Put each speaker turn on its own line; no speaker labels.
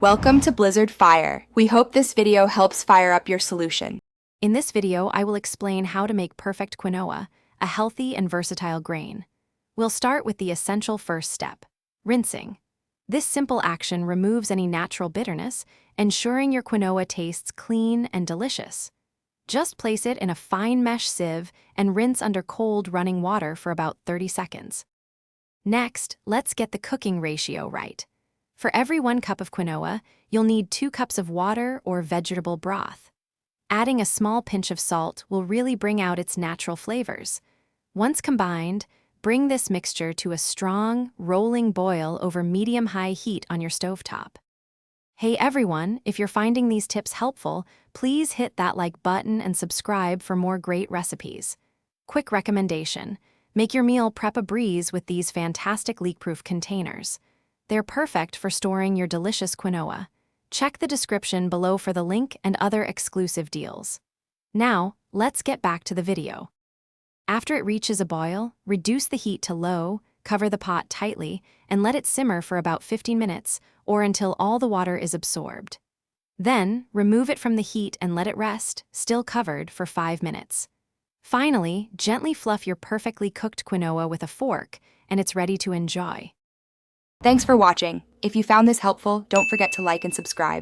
Welcome to Blizzard Fire. We hope this video helps fire up your solution.
In this video, I will explain how to make perfect quinoa, a healthy and versatile grain. We'll start with the essential first step, rinsing. This simple action removes any natural bitterness, ensuring your quinoa tastes clean and delicious. Just place it in a fine mesh sieve and rinse under cold running water for about 30 seconds. Next, let's get the cooking ratio right. For every 1 cup of quinoa, you'll need 2 cups of water or vegetable broth. Adding a small pinch of salt will really bring out its natural flavors. Once combined, bring this mixture to a strong, rolling boil over medium-high heat on your stovetop. Hey everyone, if you're finding these tips helpful, please hit that like button and subscribe for more great recipes. Quick recommendation: make your meal prep a breeze with these fantastic leak-proof containers. They're perfect for storing your delicious quinoa. Check the description below for the link and other exclusive deals. Now, let's get back to the video. After it reaches a boil, reduce the heat to low, cover the pot tightly, and let it simmer for about 15 minutes or until all the water is absorbed. Then, remove it from the heat and let it rest, still covered, for 5 minutes. Finally, gently fluff your perfectly cooked quinoa with a fork, and it's ready to enjoy.
Thanks for watching. If you found this helpful, don't forget to like and subscribe.